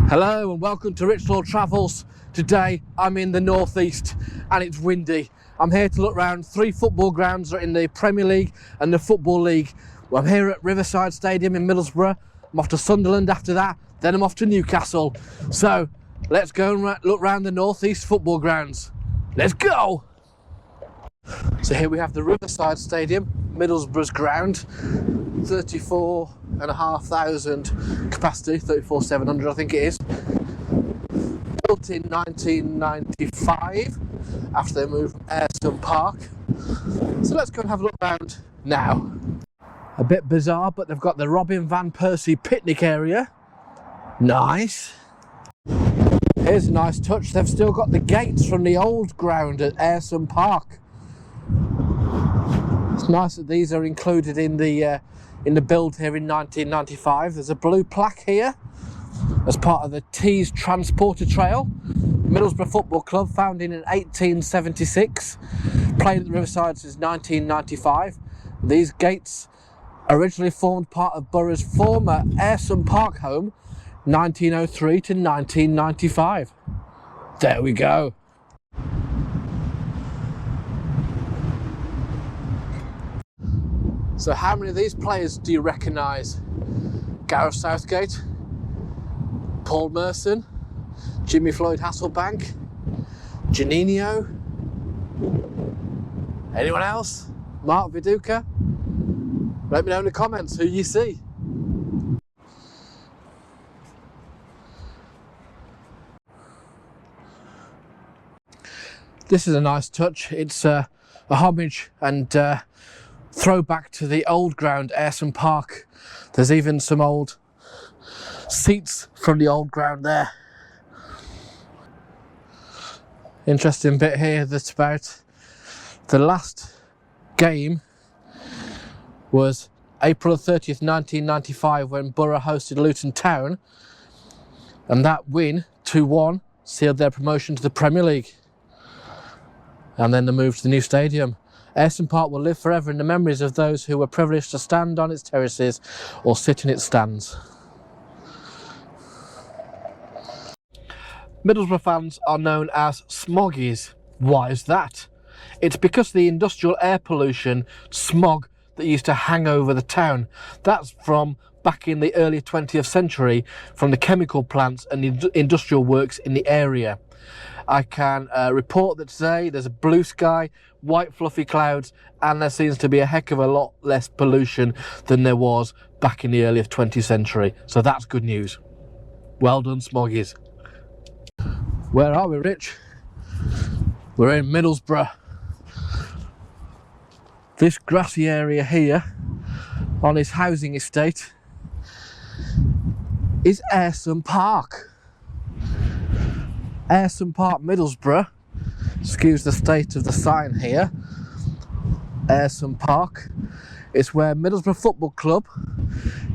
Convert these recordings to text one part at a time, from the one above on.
Hello and welcome to Rich Lord Travels. Today I'm in the northeast and it's windy. I'm here to look around three football grounds in the Premier League and the Football League. Well, I'm here at Riverside Stadium in Middlesbrough. I'm off to Sunderland after that, then I'm off to Newcastle. So let's go and look around the northeast football grounds. Let's go! So here we have the Riverside Stadium, Middlesbrough's ground. 34,500 capacity, 34,700 I think it is. Built in 1995 after they moved from Ayresome Park. So let's go and have a look around now. A bit bizarre, but they've got the Robin van Persie picnic area. Nice. Here's a nice touch. They've still got the gates from the old ground at Ayresome Park. It's nice that these are included in the build here in 1995. There's a blue plaque here as part of the Tees Transporter Trail. Middlesbrough Football Club, founded in 1876, played at the Riverside since 1995. These gates originally formed part of Borough's former Ayresome Park home, 1903 to 1995. There we go. So how many of these players do you recognise? Gareth Southgate, Paul Merson, Jimmy Floyd Hasselbank, Janino, anyone else? Mark Viduka? Let me know in the comments who you see. This is a nice touch. It's a homage and throwback to the old ground, Ayresome Park. There's even some old seats from the old ground there. Interesting bit here that's about the last game was April 30th 1995 when Borough hosted Luton Town, and that win 2-1 sealed their promotion to the Premier League, and then they moved to the new stadium. Ayresome Park will live forever in the memories of those who were privileged to stand on its terraces or sit in its stands. Middlesbrough fans are known as smoggies. Why is that? It's because of the industrial air pollution, smog, that used to hang over the town. That's from back in the early 20th century, from the chemical plants and the industrial works in the area. I can report that today there's a blue sky, white fluffy clouds, and there seems to be a heck of a lot less pollution than there was back in the early 20th century. So that's good news. Well done, smoggies. Where are we, Rich? We're in Middlesbrough. This grassy area here on this housing estate is Ayresome Park. Ayresome Park, Middlesbrough. Excuse the state of the sign here. Ayresome Park is where Middlesbrough Football Club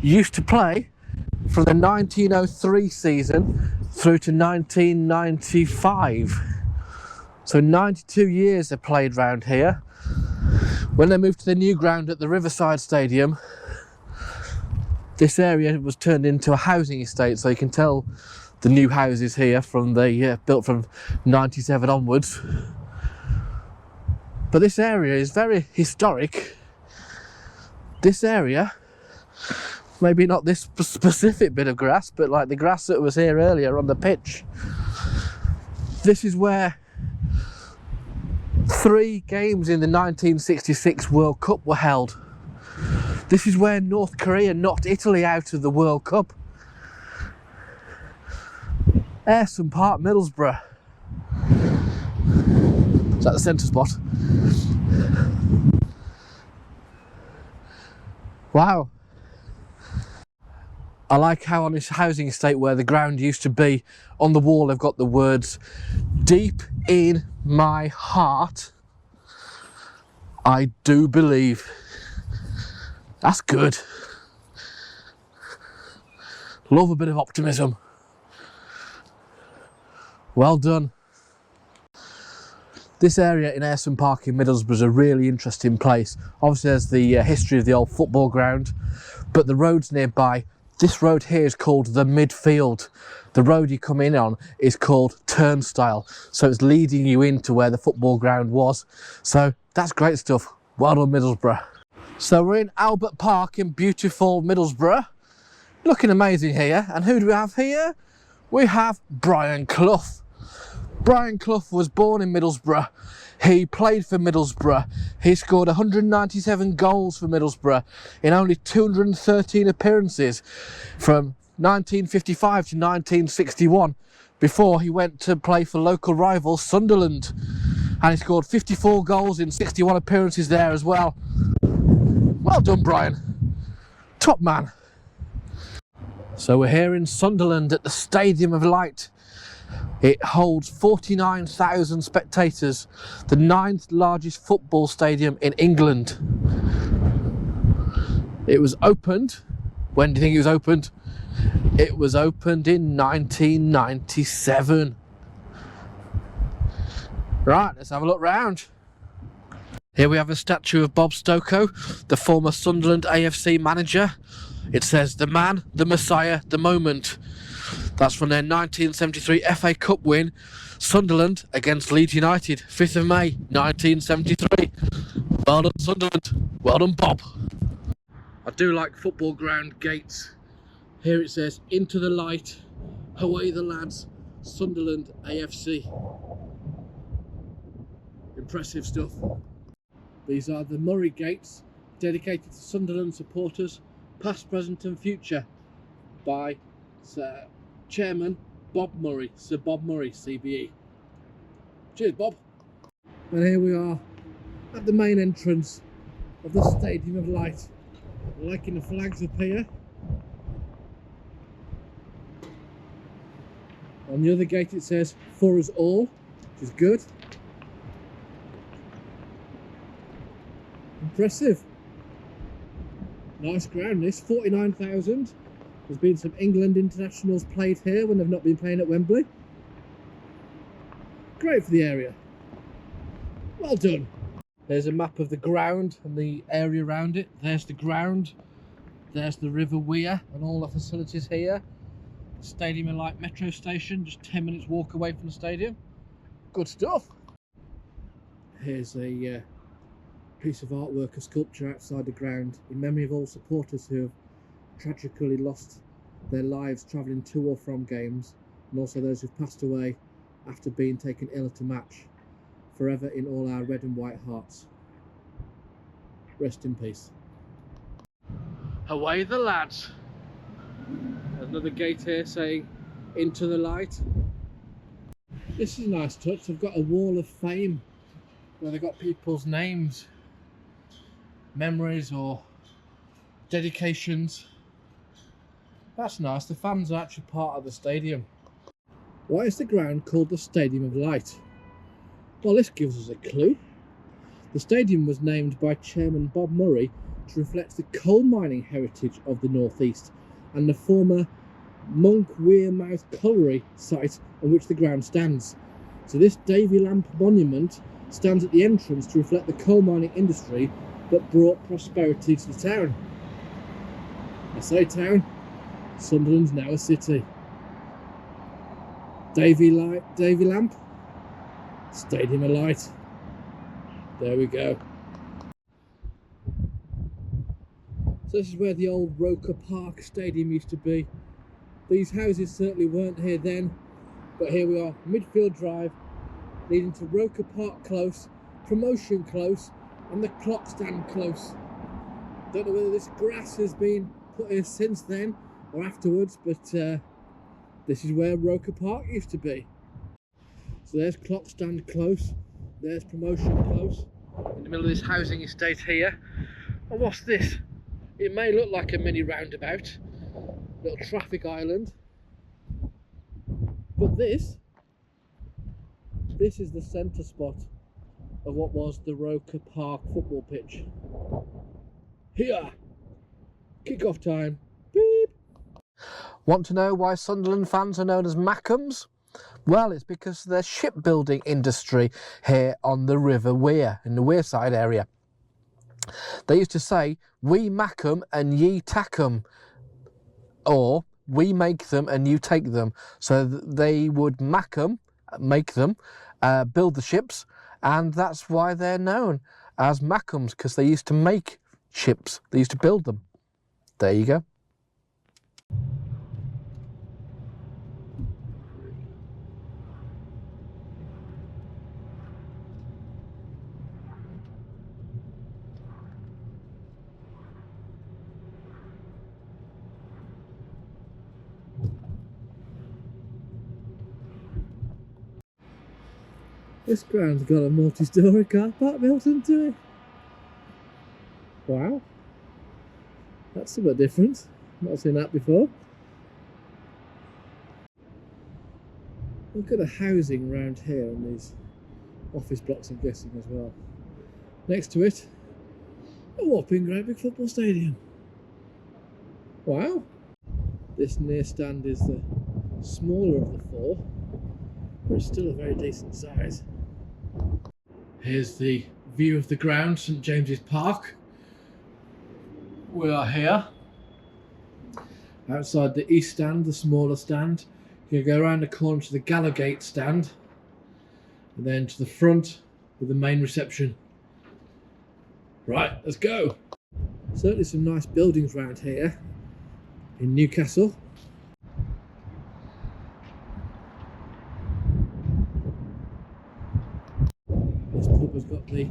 used to play from the 1903 season through to 1995. So 92 years they played round here. When they moved to the new ground at the Riverside Stadium, this area was turned into a housing estate, so you can tell the new houses here from the built from 97 onwards. But this area is very historic. This area, maybe not this specific bit of grass, but like the grass that was here earlier on the pitch. This is where 3 games in the 1966 World Cup were held. This is where North Korea knocked Italy out of the World Cup. Ayresome Park, Middlesbrough. Is that the centre spot? Wow. I like how on this housing estate where the ground used to be, on the wall they've got the words, "Deep in my heart, I do believe." That's good. Love a bit of optimism. Well done. This area in Ayresome Park in Middlesbrough is a really interesting place. Obviously there's the history of the old football ground, but the roads nearby This road here is called the midfield. The road you come in on is called turnstile. So it's leading you into where the football ground was. So that's great stuff. Well done, Middlesbrough. So we're in Albert Park in beautiful Middlesbrough. Looking amazing here. And who do we have here? We have Brian Clough. Brian Clough was born in Middlesbrough. He played for Middlesbrough. He scored 197 goals for Middlesbrough in only 213 appearances from 1955 to 1961 before he went to play for local rival Sunderland. And he scored 54 goals in 61 appearances there as well. Well done, Brian. Top man. So we're here in Sunderland at the Stadium of Light. It holds 49,000 spectators, the 9th largest football stadium in England. It was opened, when do you think it was opened? It was opened in 1997. Right, let's have a look round. Here we have a statue of Bob Stokoe, the former Sunderland AFC manager. It says, "The man, the Messiah, the moment." That's from their 1973 FA Cup win, Sunderland against Leeds United, 5th of May 1973. Well done, Sunderland. Well done, Bob. I do like football ground gates. Here it says, "Into the light, away the lads, Sunderland AFC." Impressive stuff. These are the Murray gates, dedicated to Sunderland supporters, past, present and future, by Sir Chairman Bob Murray, Sir Bob Murray, CBE. Cheers, Bob. And here we are at the main entrance of the Stadium of Light. Liking the flags up here. On the other gate it says, "For us all," which is good. Impressive. Nice ground this, 49,000. There's been some England internationals played here when they've not been playing at Wembley. Great for the area. Well done. There's a map of the ground and the area around it. There's the ground. There's the River Wear and all the facilities here. Stadium of Light metro station, just 10 minutes walk away from the stadium. Good stuff. Here's a piece of artwork, a sculpture outside the ground in memory of all supporters who have tragically lost their lives travelling to or from games, and also those who've passed away after being taken ill at a match. Forever in all our red and white hearts. Rest in peace. Away the lads. Another gate here saying, "Into the light." This is a nice touch. They've got a wall of fame where they've got people's names, memories or dedications. That's nice. The fans are actually part of the stadium. Why is the ground called the Stadium of Light? Well, this gives us a clue. The stadium was named by Chairman Bob Murray to reflect the coal mining heritage of the North East and the former Monk Wearmouth colliery site on which the ground stands. So this Davy Lamp monument stands at the entrance to reflect the coal mining industry that brought prosperity to the town. I say town, Sunderland's now a city. Davy Lamp, Stadium of Light. There we go. So this is where the old Roker Park stadium used to be. These houses certainly weren't here then, but here we are, Midfield Drive, leading to Roker Park Close, Promotion Close, and the Clock Stand Close. Don't know whether this grass has been put here since then or afterwards, but this is where Roker Park used to be. So there's Clock Stand Close, there's Promotion Close, in the middle of this housing estate here. And what's this? It may look like a mini roundabout, little traffic island, but this is the centre spot of what was the Roker Park football pitch. Here, kick-off time. Beep. Want to know why Sunderland fans are known as Mackems? Well, it's because of their shipbuilding industry here on the River Wear, in the Wearside area. They used to say, "We mack 'em and ye tack 'em." or we make them and you take them. So they would make them, build the ships, and that's why they're known as Mackems, because they used to make ships. They used to build them. There you go. This ground's got a multi-storey car park built into it. Wow, that's a bit different. Not seen that before. Look at the housing around here and these office blocks, I'm guessing, as well. Next to it, a whopping great big football stadium. Wow. This near stand is the smaller of the four, but it's still a very decent size. Here's the view of the ground, St James's Park. We are here outside the east stand, the smaller stand. You go around the corner to the Gallowgate stand, and then to the front with the main reception. Right, let's go. Certainly some nice buildings around here in Newcastle. This pub has got the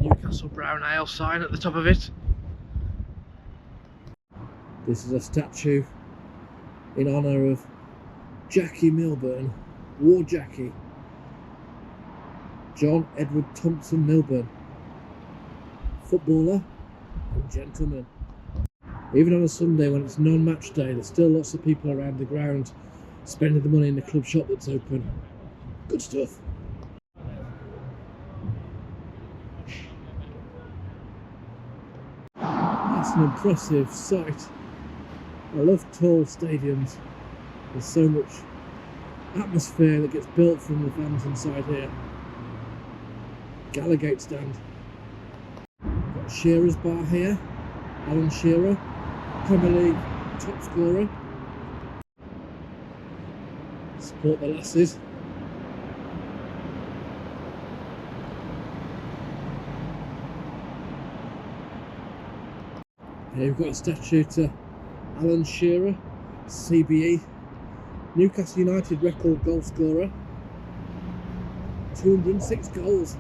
Newcastle Brown Ale sign at the top of it. This is a statue in honour of Jackie Milburn, War Jackie, John Edward Thompson Milburn, footballer and gentleman. Even on a Sunday when it's non-match day, there's still lots of people around the ground spending the money in the club shop that's open. Good stuff. That's an impressive sight. I love tall stadiums. There's so much atmosphere that gets built from the fans inside here. Gallowgate stand. Got Shearer's bar here. Alan Shearer, Premier League top scorer. Support the lasses. Here we've got a statue to Alan Shearer, CBE, Newcastle United record goal scorer, 206 goals.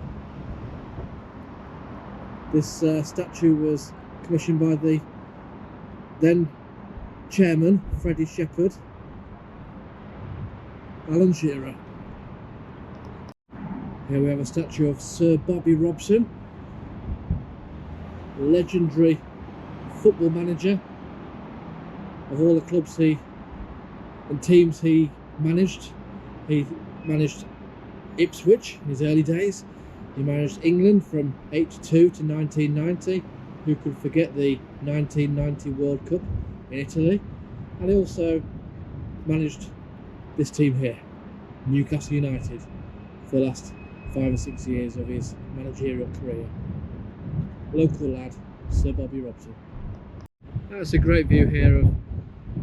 This statue was commissioned by the then chairman, Freddie Shepherd, Alan Shearer. Here we have a statue of Sir Bobby Robson, legendary football manager. Of all the clubs and teams he managed Ipswich in his early days. He managed England from 82 to 1990. Who could forget the 1990 World Cup in Italy? And he also managed this team here, Newcastle United, for the last 5 or 6 years of his managerial career. Local lad, Sir Bobby Robson. That's a great view here of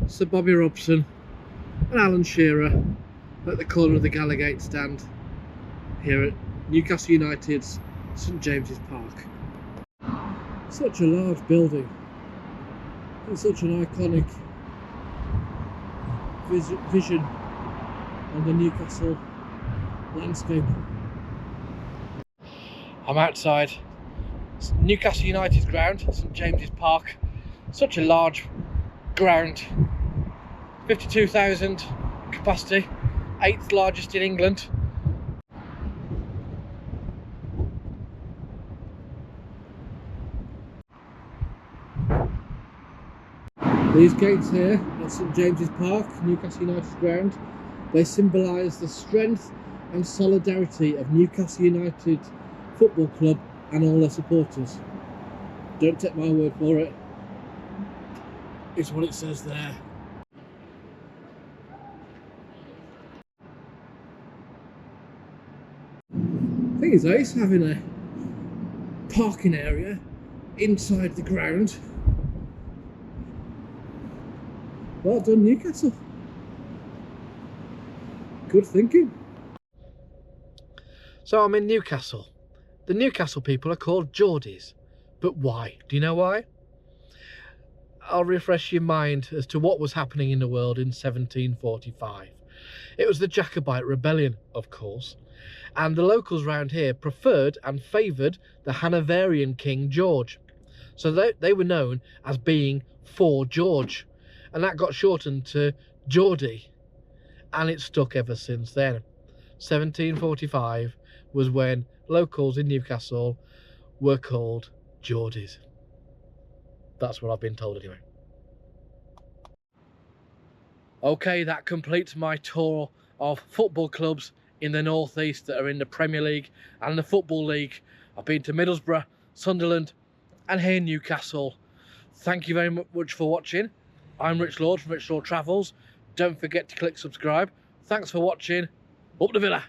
Sir Bobby Robson and Alan Shearer at the corner of the Gallowgate stand here at Newcastle United's St James's Park. Such a large building and such an iconic vision on the Newcastle landscape. I'm outside Newcastle United's ground, St James's Park. Such a large ground, 52,000 capacity, 8th largest in England. These gates here at St James's Park, Newcastle United's ground, they symbolise the strength and solidarity of Newcastle United Football Club and all their supporters. Don't take my word for it. It's what it says there. I think it's nice having a parking area inside the ground. Well done, Newcastle. Good thinking. So I'm in Newcastle. The Newcastle people are called Geordies. But why? Do you know why? I'll refresh your mind as to what was happening in the world in 1745. It was the Jacobite rebellion, of course, and the locals round here preferred and favoured the Hanoverian King George. So they were known as being for George, and that got shortened to Geordie, and it's stuck ever since then. 1745 was when locals in Newcastle were called Geordies. That's what I've been told anyway. Okay, that completes my tour of football clubs in the North East that are in the Premier League and the Football League. I've been to Middlesbrough, Sunderland, and here Newcastle. Thank you very much for watching. I'm Rich Lord from Rich Lord Travels. Don't forget to click subscribe. Thanks for watching. Up the Villa.